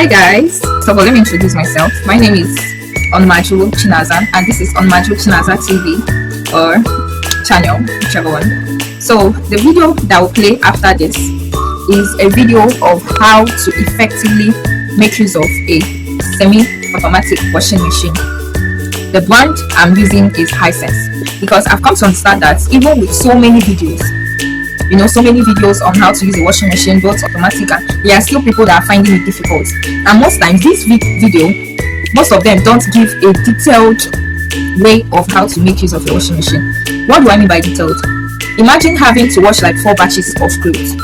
Hi guys, so let me introduce myself. My name is Onmaju Chinaza and this is Onmaju Chinaza TV or channel, whichever one. So the video that will play after this is a video of how to effectively make use of a semi-automatic washing machine. The brand I'm using is Hisense because I've come to understand that even with so many videos, so many videos on how to use a washing machine, both automatic, and there are still people that are finding it difficult. And most times, this video, most of them don't give a detailed way of how to make use of a washing machine. What do I mean by detailed? Imagine having to wash like 4 batches of clothes.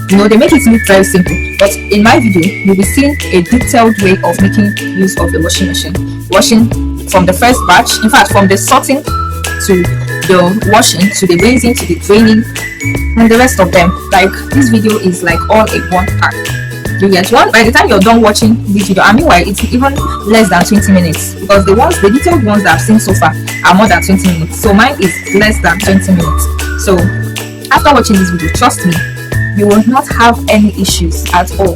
They make it look very simple, but in my video, you'll be seeing a detailed way of making use of a washing machine. Washing from the first batch, in fact, from the sorting to the washing to the rinsing to the draining and the rest of them. Like, this video is like all in one pack. You get one. By the time you're done watching this video, meanwhile it's even less than 20 minutes because the detailed ones that I've seen so far are more than 20 minutes, so mine is less than 20 minutes. So after watching this video, trust me, you will not have any issues at all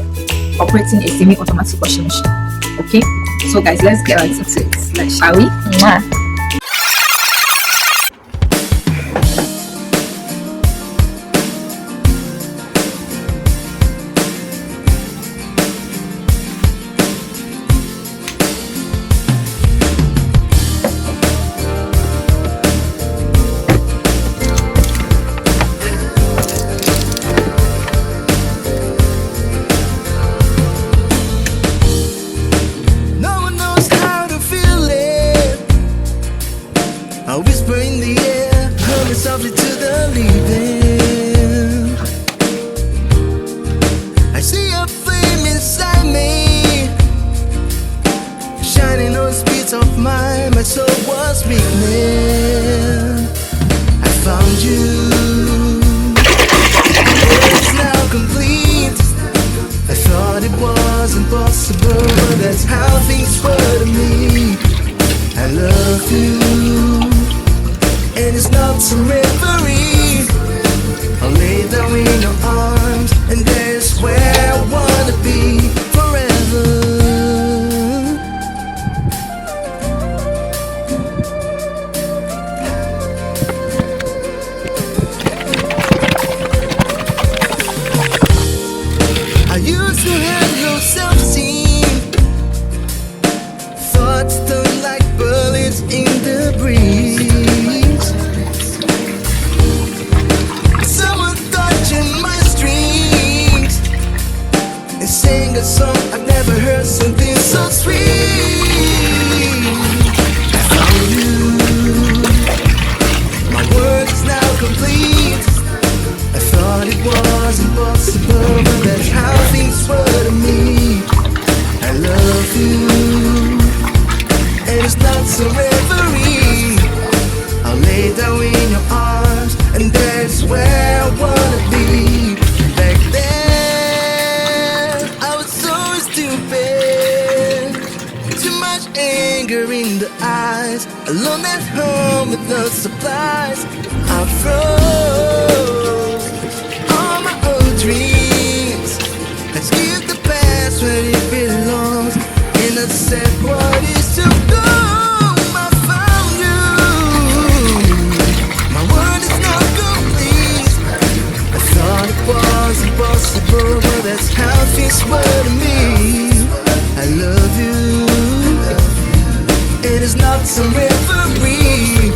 operating a semi-automatic washing machine. Okay, so guys, let's get right into it. Like, shall we? Mwah. A whisper in the air, humming softly to the leaving. I see a flame inside me, shining on the speeds of mine. My soul was weakening. I found you. It's now complete. I thought it was impossible, but that's how things were to me. I love you. And it's not some reverie. I'll lay down in your arms, and that's where I wanna be forever. I used to have no self-esteem, thoughts stung like bullets in the breeze. A song I've never heard, something so sweet. I found you. My world is now complete. I thought it was impossible, but that's how things were to me. I love you, and it's not some reverie. I'll lay down in your arms, and that's where I wanna be. Back then anger in the eyes, alone at home with no supplies. I froze all my old dreams. Let's give the past where it belongs, and I said what is to go. I found you. My world is not complete. I thought it was impossible, but that's how things were to me. I love you. It is not some reverie.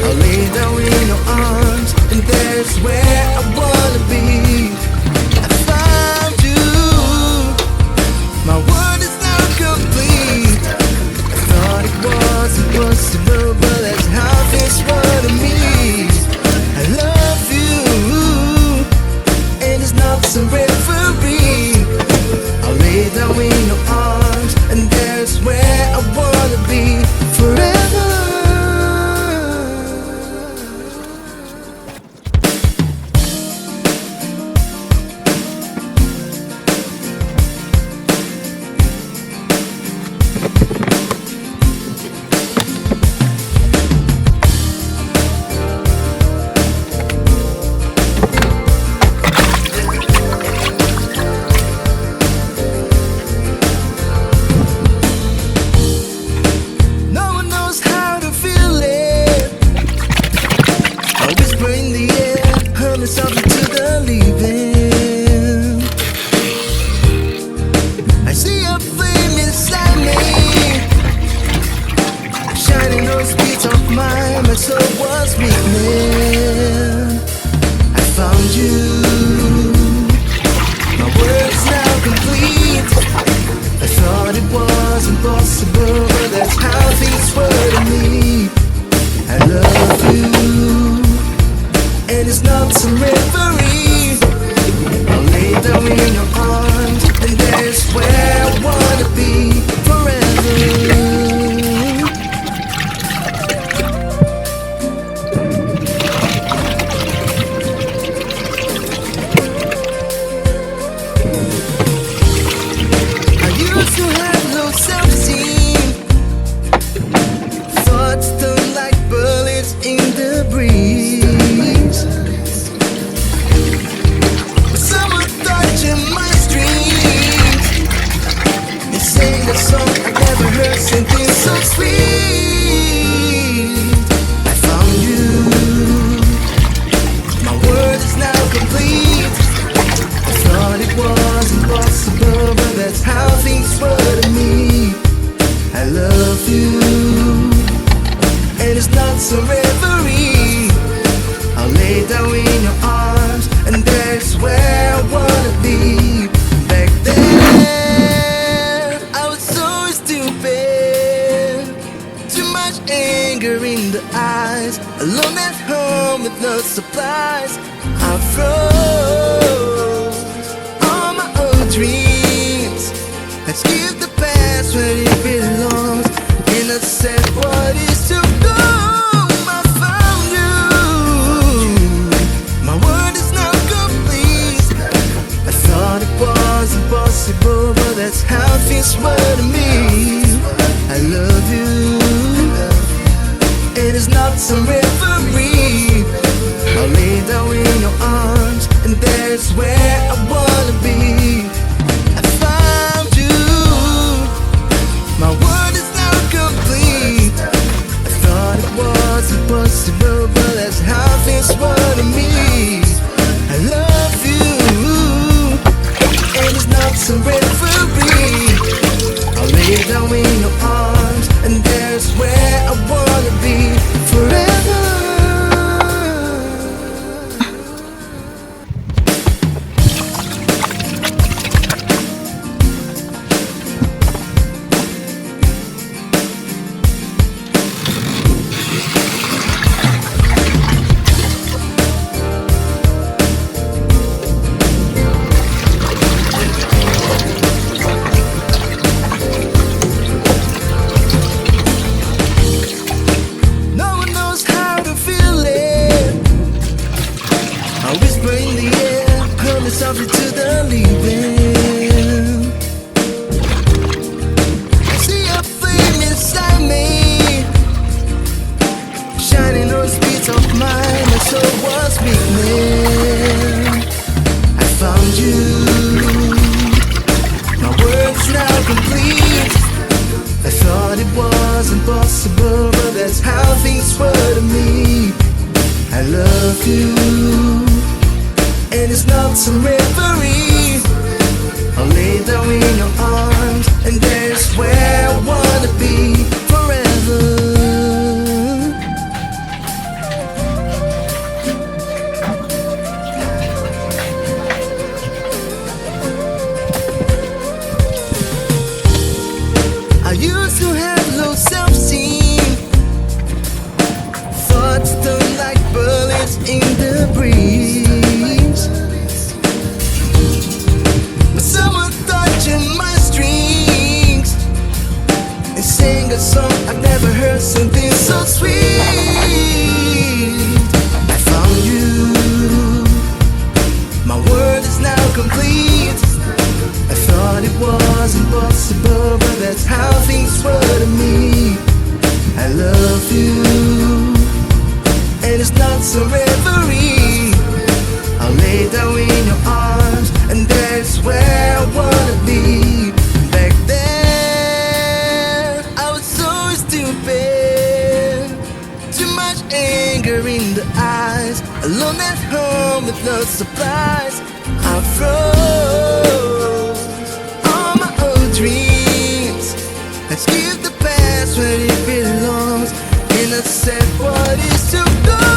I'll lay down in your arms, and there's weakness, I found you. My world's now complete. I thought it was impossible, but that's how things were to me. I love you, and it's not some reverie. I'll lay down in your arms, and that's where I wanna be forever. I used to have low self-esteem, thoughts stung like bullets in the breeze. But someone touching my strings and sing a song I never heard, something so sweet. I found you. My world is now complete. I thought it was impossible, but that's how things were to me. I love you, and it's not some reverie. I'll lay down in your arms, and that's where I wanna be. Back then, I was so stupid. Too much anger in the eyes. Alone at home with no supplies. I froze all my old dreams. Let's give the past where it belongs. And I said, what is to come? I found you. My world is now complete. I thought it was impossible, but that's how things were to me. I love you, and it's not some reverie. I'll lay down in your arms, and that's where I wanna be. I found you. My world is now complete. I thought it was impossible, but that's how things were to me. I love you, and it's not some reverie. I'll lay down in your arms, and that's where I wanna be forever. No one knows how to feel it. I whisper in the air, coming softly to the living. I see a flame inside me, shining on the speeds of mine. My soul was weakness. I found you. My world's now complete. I thought it was impossible, but that's how things were to me. I love you, and it's not some reverie. I'll lay down in your arms, and that's where I wanna be forever. I used to have low self-esteem, thoughts stung like bullets in the breeze. But someone touching my strings and sing a song I've never heard, something so sweet. I found you. My world is now complete. I thought it was impossible, but that's how things were to me. I love you, and it's not some reverie. I'll lay down in your arms, and that's where I wanna be. Back then, I was so stupid. Too much anger in the eyes. Alone at home with no supplies. I froze all my old dreams. Let's give the past where it belongs. And I said, what is to go?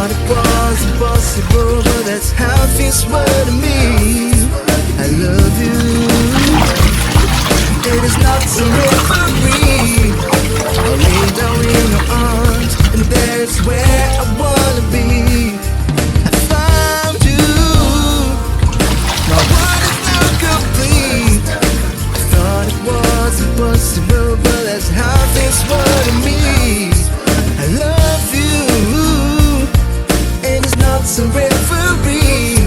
thought it was impossible, but that's how things were to me. I love you. It is not a referee. I'll lay down in your arms, and there's where I wanna be. I found you. My world is now complete. I thought it was impossible, but that's how things were to me. I love you. It is not some referee.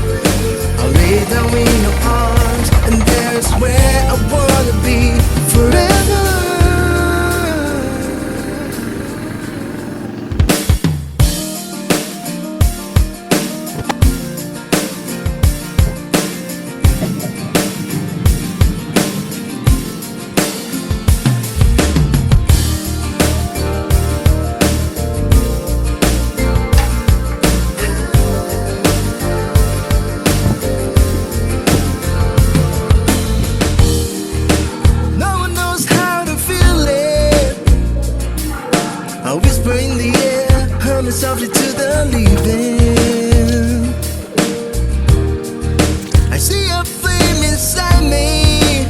I'll lay down in your arms, and there's where I wanna be forever. No one knows how to feel it. A whisper in the air, humming softly to the leaving. I see a flame inside me,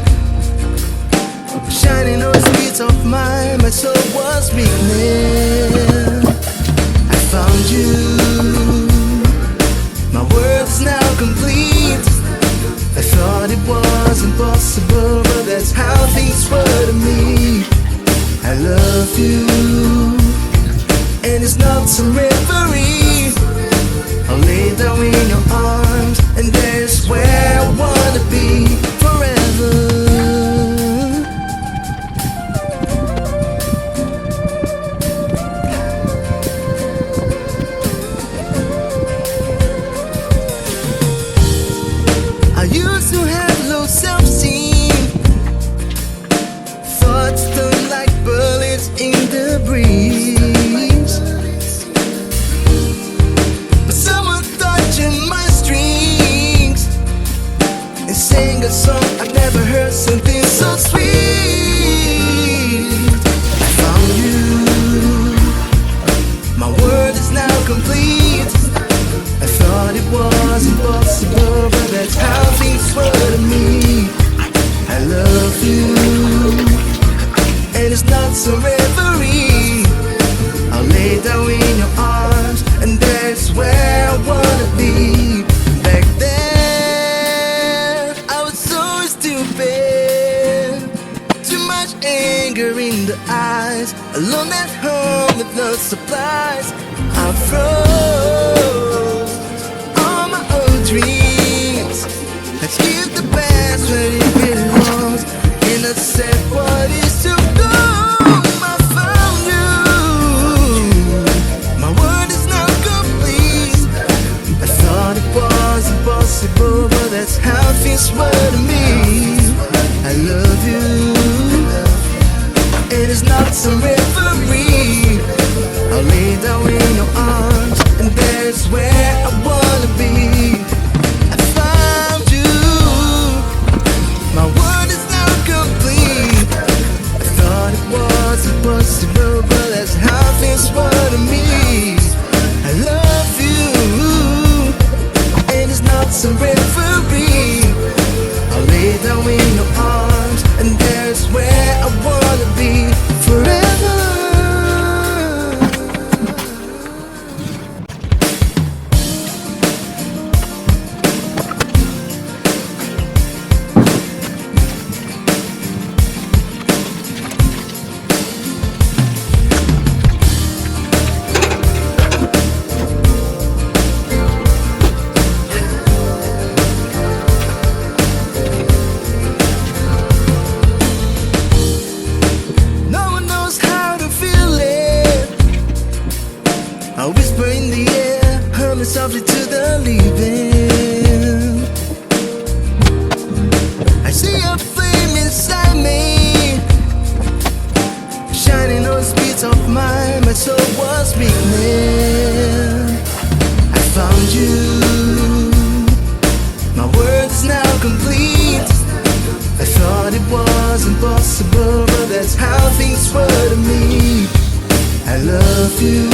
shining on the streets of mine. My soul was weakening. I found you. My world's now complete. I thought it was impossible, but that's how things were to me. I love you, and it's not some referee. I'll lay down in your arms, and there's where I wanna be forever. I used to have low self-esteem, thoughts stung like bullets in the breeze. But someone touching my strings and sang a song I've never heard, something so sweet. I found you. My world is now complete. I thought it was impossible, but that's how things were to me. I love you, and it's not some referee. I'll lay down in your arms, and that's where I wanna be. Back then, I was so stupid. Too much anger in the eyes, alone at home with no supplies. I froze all my old dreams. Let's give the past where it belongs, and I said what is to come. I found you. My world is now complete. I thought it was impossible, but that's how things were to me. I love you, it is not some referee. I'll lay down in your arms, and there's where I wanna be. I found you. My world is now complete. I thought it was impossible, but that's how things were to me. I love you, and it's not some referee. I'll lay down in your arms, and there's where I wanna be forever. No one knows how to feel it. A whisper in the air, humming softly to the leaving. I see a flame inside me, shining on the streets of mine. My soul was weakening. I found you. My world's now complete. I thought it was impossible, but that's how things were to me. I love you,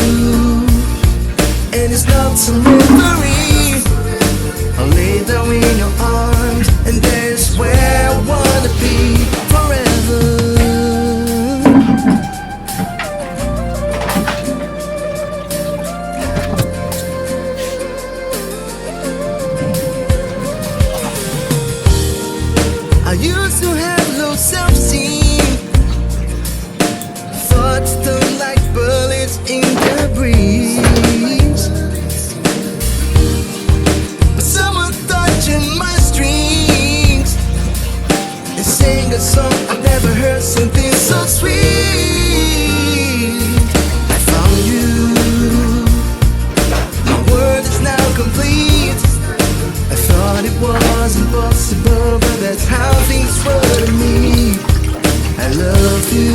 and it's not not some reverie. I'll lay down in your arms, and that's where I wanna be forever. I used to have low self-esteem, thoughts stung like bullets in the breeze. But someone touching my strings and sang a song I've never heard, something so sweet. I found you, my world is now complete. I thought it was impossible, but that's how things were to me. I love you,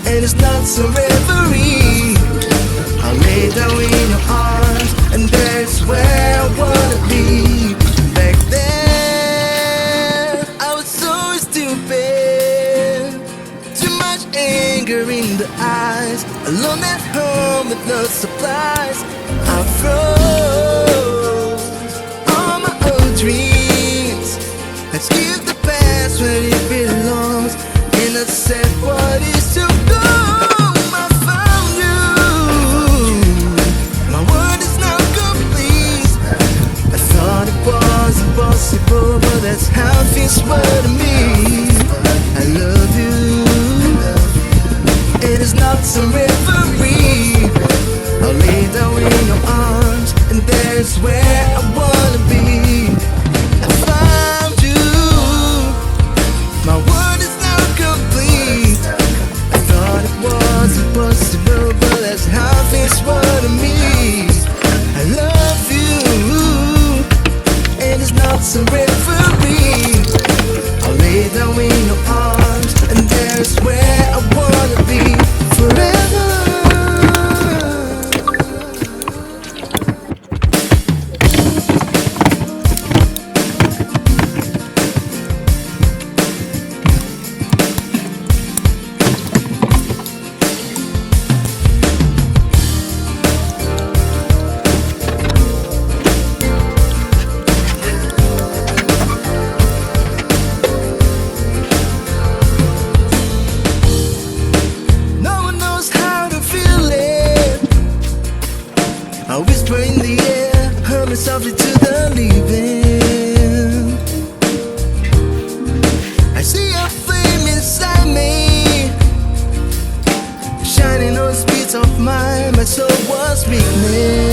and it's not some reverie. I'll lay down in your arms, and that's where I wanna be. Back then, I was so stupid. Too much anger in the eyes, alone at home with no supplies. I froze all my old dreams. Let's give the past where it belongs, and I said what is to go. I found you, my world is now complete. I thought it was impossible, but that's how things were to me. I love you, it is not some reverie. I'll lay down in your arms, and that's where I wanna be. I found you, my world is now complete. I thought it was impossible, but that's how things were to me. I love you, and it's not some reverie. I'll lay down in your arms, and there's where I wanna be forever. I whisper in the air, humming softly to the living. I see a flame inside me, shining on the speeds of mine. My soul was weakness.